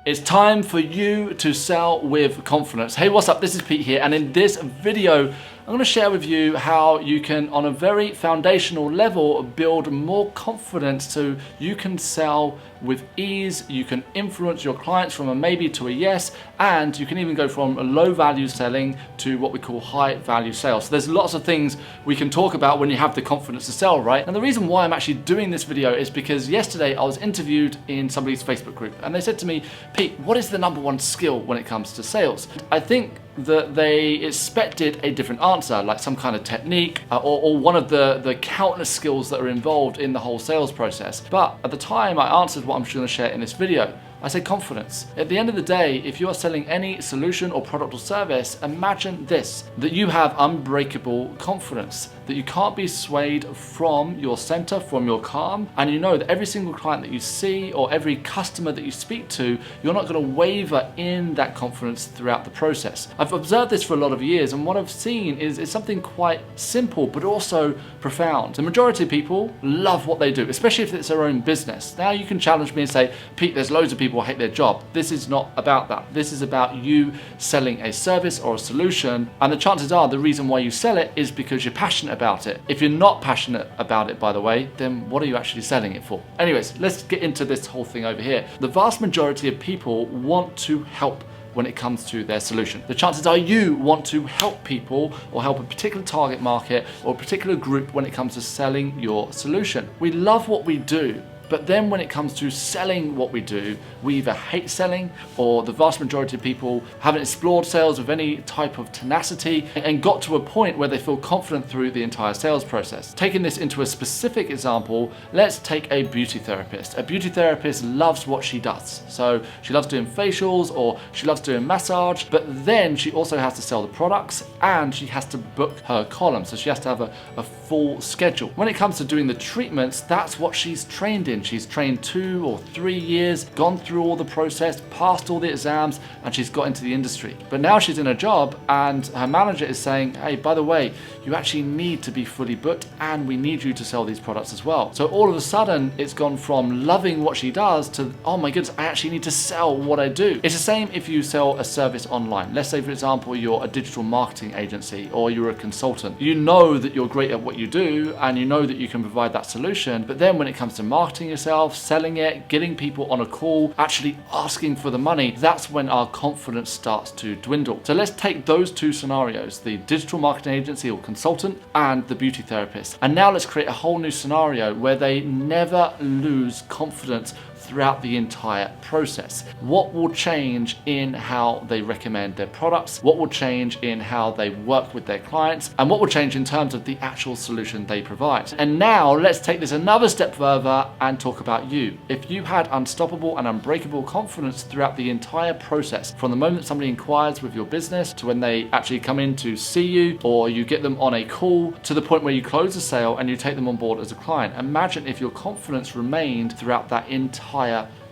It's time for you to sell with confidence. Hey, what's up? This is Pete here, and in this video, I'm going to share with you how you can, on a very foundational level, build more confidence so you can sell with ease, you can influence your clients from a maybe to a yes, and you can even go from a low value selling to what we call high value sales. So there's lots of things we can talk about when you have the confidence to sell, right? And the reason why I'm actually doing this video is because yesterday I was interviewed in somebody's Facebook group, and they said to me, Pete, what is the #1 skill when it comes to sales? I think that they expected a different answer, like some kind of technique or one of the countless skills that are involved in the whole sales process. But at the time, I answered what I'm going to share in this video. I say confidence. At the end of the day, if you are selling any solution or product or service, imagine this, that you have unbreakable confidence, that you can't be swayed from your center, from your calm, and you know that every single client that you see or every customer that you speak to, you're not going to waver in that confidence throughout the process. I've observed this for a lot of years, and what I've seen is something quite simple but also profound. The majority of people love what they do, especially if it's their own business. Now you can challenge me and say, Pete, there's loads of people hate their job. This is not about that. This is about you selling a service or a solution, and the chances are the reason why you sell it is because you're passionate about it. If you're not passionate about it, by the way, then what are you actually selling it for? Anyways, let's get into this whole thing over here. The vast majority of people want to help when it comes to their solution. The chances are you want to help people or help a particular target market or a particular group when it comes to selling your solution. We love what we do, but then when it comes to selling what we do, we either hate selling, or the vast majority of people haven't explored sales with any type of tenacity and got to a point where they feel confident through the entire sales process. Taking this into a specific example, let's take a beauty therapist. A beauty therapist loves what she does. So she loves doing facials or she loves doing massage, but then she also has to sell the products and she has to book her column. So she has to have a full schedule. When it comes to doing the treatments, that's what she's trained in. She's trained 2 or 3 years, gone through all the process, passed all the exams, and she's got into the industry. But now she's in a job and her manager is saying, hey, by the way, you actually need to be fully booked and we need you to sell these products as well. So all of a sudden, it's gone from loving what she does to, oh my goodness, I actually need to sell what I do. It's the same if you sell a service online. Let's say, for example, you're a digital marketing agency or you're a consultant. You know that you're great at what you do and you know that you can provide that solution. But then when it comes to marketing yourself, selling it, getting people on a call, actually asking for the money, that's when our confidence starts to dwindle. So let's take those 2 scenarios, the digital marketing agency or consultant and the beauty therapist. And now let's create a whole new scenario where they never lose confidence throughout the entire process. What will change in how they recommend their products? What will change in how they work with their clients? And what will change in terms of the actual solution they provide? And now let's take this another step further and talk about you. If you had unstoppable and unbreakable confidence throughout the entire process, from the moment somebody inquires with your business to when they actually come in to see you or you get them on a call to the point where you close the sale and you take them on board as a client, imagine if your confidence remained throughout that entire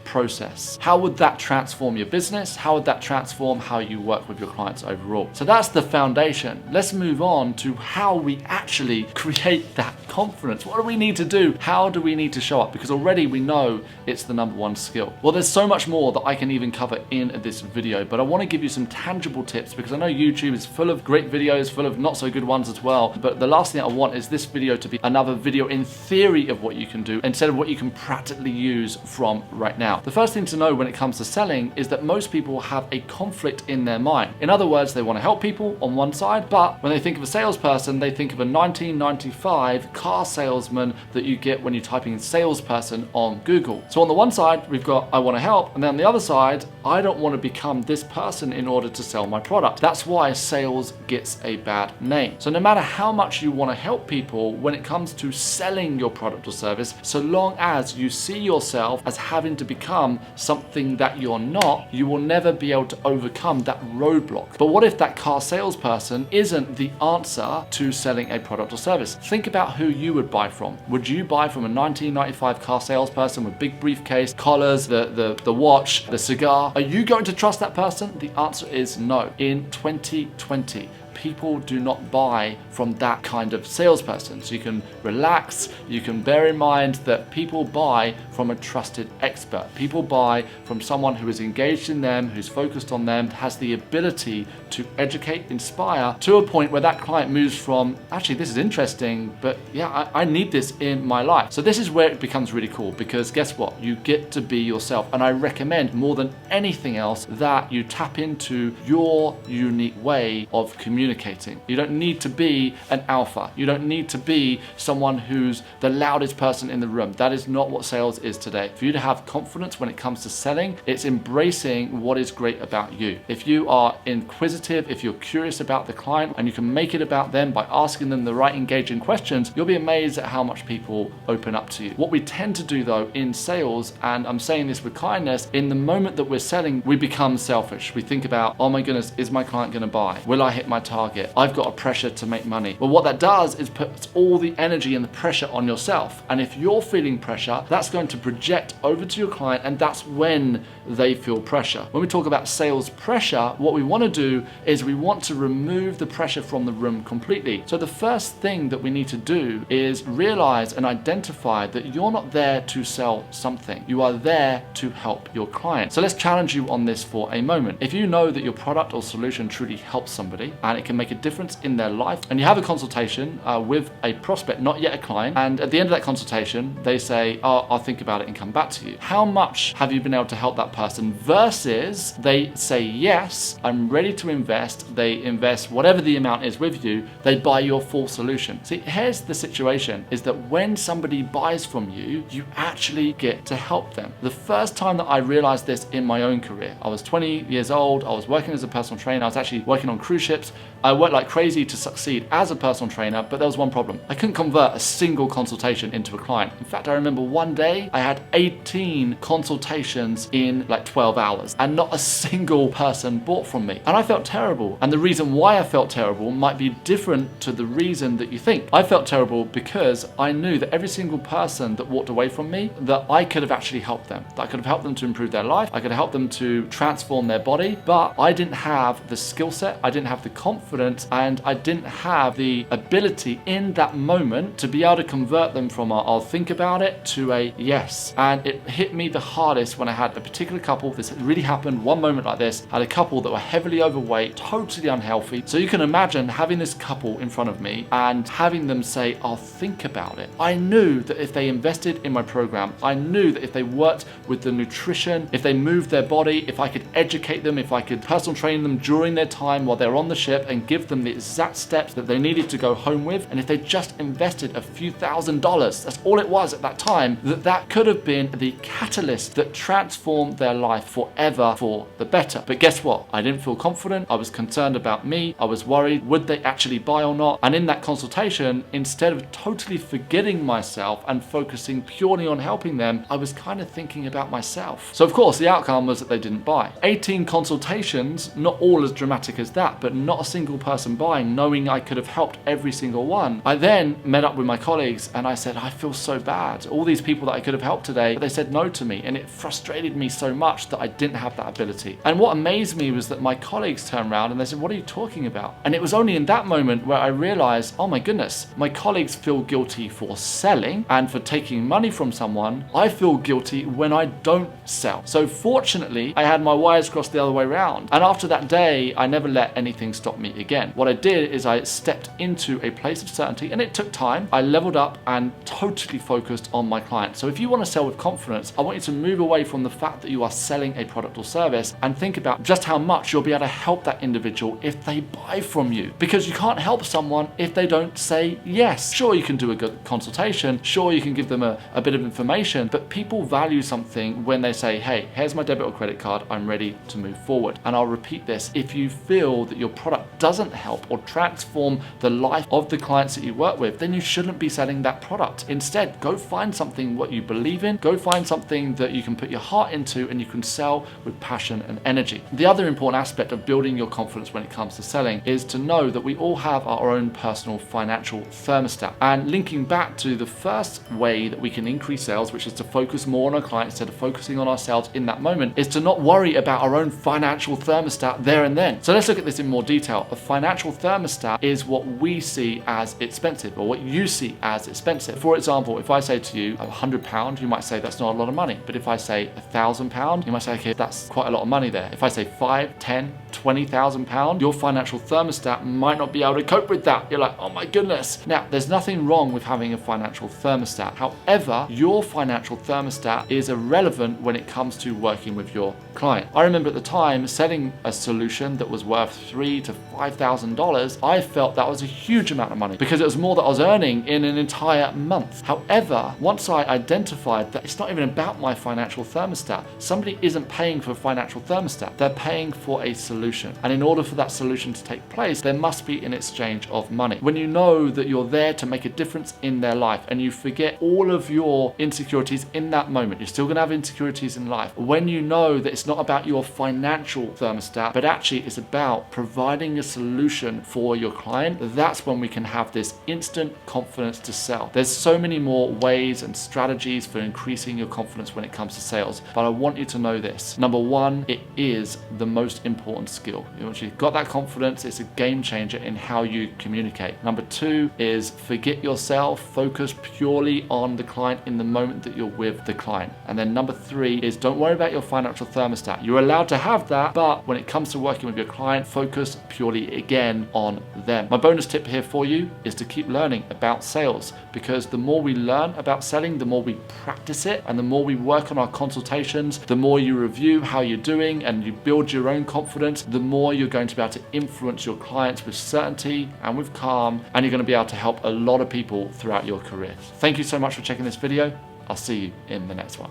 process. How would that transform your business? How would that transform how you work with your clients overall? So that's the foundation. Let's move on to how we actually create that confidence. What do we need to do? How do we need to show up? Because already we know it's the #1 skill. Well, there's so much more that I can even cover in this video, but I want to give you some tangible tips because I know YouTube is full of great videos, full of not so good ones as well. But the last thing I want is this video to be another video in theory of what you can do instead of what you can practically use from right now. The first thing to know when it comes to selling is that most people have a conflict in their mind. In other words, they want to help people on one side, but when they think of a salesperson, they think of a 1995 car salesman that you get when you type in salesperson on Google. So on the one side, we've got I want to help, and then on the other side, I don't want to become this person in order to sell my product. That's why sales gets a bad name. So no matter how much you want to help people, when it comes to selling your product or service, so long as you see yourself as having to become something that you're not, you will never be able to overcome that roadblock. But what if that car salesperson isn't the answer to selling a product or service? Think about who you would buy from. Would you buy from a 1995 car salesperson with big briefcase, collars, the watch, the cigar? Are you going to trust that person? The answer is no. In 2020, people do not buy from that kind of salesperson. So you can relax, you can bear in mind that people buy from a trusted expert. People buy from someone who is engaged in them, who's focused on them, has the ability to educate, inspire, to a point where that client moves from, actually, this is interesting, but yeah, I need this in my life. So this is where it becomes really cool, because guess what? You get to be yourself. And I recommend more than anything else that you tap into your unique way of communicating. You don't need to be an alpha. You don't need to be someone who's the loudest person in the room. That is not what sales is today. For you to have confidence when it comes to selling, it's embracing what is great about you. If you are inquisitive, if you're curious about the client and you can make it about them by asking them the right engaging questions, you'll be amazed at how much people open up to you. What we tend to do though in sales, and I'm saying this with kindness, in the moment that we're selling, we become selfish. We think about, oh my goodness, is my client going to buy? Will I hit my target? I've got a pressure to make money. Well, what that does is puts all the energy and the pressure on yourself. And if you're feeling pressure, that's going to project over to your client, and that's when they feel pressure. When we talk about sales pressure, what we want to do is we want to remove the pressure from the room completely. So the first thing that we need to do is realize and identify that you're not there to sell something. You are there to help your client. So let's challenge you on this for a moment. If you know that your product or solution truly helps somebody and it can make a difference in their life, and you have a consultation with a prospect, not yet a client, and at the end of that consultation, they say, oh, I'll think about it and come back to you. How much have you been able to help that person versus they say, yes, I'm ready to invest. They invest whatever the amount is with you. They buy your full solution. See, here's the situation, is that when somebody buys from you, you actually get to help them. The first time that I realized this in my own career, I was 20 years old. I was working as a personal trainer. I was actually working on cruise ships. I worked like crazy to succeed as a personal trainer, but there was one problem. I couldn't convert a single consultation into a client. In fact, I remember one day I had 18 consultations in like 12 hours and not a single person bought from me. And I felt terrible. And the reason why I felt terrible might be different to the reason that you think. I felt terrible because I knew that every single person that walked away from me, that I could have actually helped them. That I could have helped them to improve their life. I could have helped them to transform their body, but I didn't have the skill set. I didn't have the confidence, and I didn't have the ability in that moment to be able to convert them from a I'll think about it to a yes. And it hit me the hardest when I had a particular couple. This really happened, one moment like this. I had a couple that were heavily overweight, totally unhealthy. So you can imagine having this couple in front of me and having them say, I'll think about it. I knew that if they invested in my program, I knew that if they worked with the nutrition, if they moved their body, if I could educate them, if I could personal train them during their time while they're on the ship and give them the exact steps that they needed to go home with, and if they just invested a few $1,000s, that's all it was at that time, that could have been the catalyst that transformed their life forever for the better. But guess what? I didn't feel confident. I was concerned about me. I was worried, would they actually buy or not? And in that consultation, instead of totally forgetting myself and focusing purely on helping them, I was kind of thinking about myself. So of course, the outcome was that they didn't buy. 18 consultations, not all as dramatic as that, but not a single person buying, knowing I could have helped every single one. I then met up with my colleagues and I said, I feel so bad. All these people that I could have helped today, but they said no to me, and it frustrated me so much that I didn't have that ability. And what amazed me was that my colleagues turned around and they said, what are you talking about? And it was only in that moment where I realized, oh my goodness, my colleagues feel guilty for selling and for taking money from someone. I feel guilty when I don't sell. So fortunately, I had my wires crossed the other way around. And after that day, I never let anything stop me again. What I did is I stepped into a place of certainty, and it took time. I leveled up and totally focused on my client. So if you want to sell with confidence, I want you to move away from the fact that you are selling a product or service and think about just how much you'll be able to help that individual if they buy from you. Because you can't help someone if they don't say yes. Sure, you can do a good consultation. Sure, you can give them a bit of information, but people value something when they say, hey, here's my debit or credit card. I'm ready to move forward. And I'll repeat this. If you feel that your product doesn't help or transform the life of the clients that you work with, then you shouldn't be selling that product. Instead, go find something what you believe in. Go find something that you can put your heart into and you can sell with passion and energy. The other important aspect of building your confidence when it comes to selling is to know that we all have our own personal financial thermostat. And linking back to the first way that we can increase sales, which is to focus more on our clients instead of focusing on ourselves in that moment, is to not worry about our own financial thermostat there and then. So let's look at this in more detail. a financial thermostat is what we see as expensive, or what you see as expensive. For example, if I say to you £100, you might say that's not a lot of money. But if I say £1,000, you might say, okay, that's quite a lot of money there. If I say £5,000, £10,000, £20,000, your financial thermostat might not be able to cope with that. You're like, oh my goodness. Now, there's nothing wrong with having a financial thermostat. However, your financial thermostat is irrelevant when it comes to working with your client. I remember at the time selling a solution that was worth $3,000 to $5,000. I felt that was a huge amount of money because it was more that I was earning in an entire month. However, once I identified that it's not even about my financial thermostat, somebody isn't paying for a financial thermostat, they're paying for a solution. And in order for that solution to take place, there must be an exchange of money. When you know that you're there to make a difference in their life and you forget all of your insecurities in that moment, you're still going to have insecurities in life. When you know that it's not about your financial thermostat, but actually it's about providing a solution for your client, that's when we can have this instant confidence to sell. There's so many more ways and strategies for increasing your confidence when it comes to sales, but I want you to know this. Number one, it is the most important skill. Once you've got that confidence, it's a game changer in how you communicate. Number two is forget yourself, focus purely on the client in the moment that you're with the client. And then number three is don't worry about your financial thermostat. You're allowed to have that, but when it comes to working with your client, focus purely again on them. My bonus tip here for you is to keep learning about sales, because the more we learn about selling, the more we practice it, and the more we work on our consultations, the more you review how you're doing and you build your own confidence, the more you're going to be able to influence your clients with certainty and with calm, and you're going to be able to help a lot of people throughout your career. Thank you so much for checking this video. I'll see you in the next one.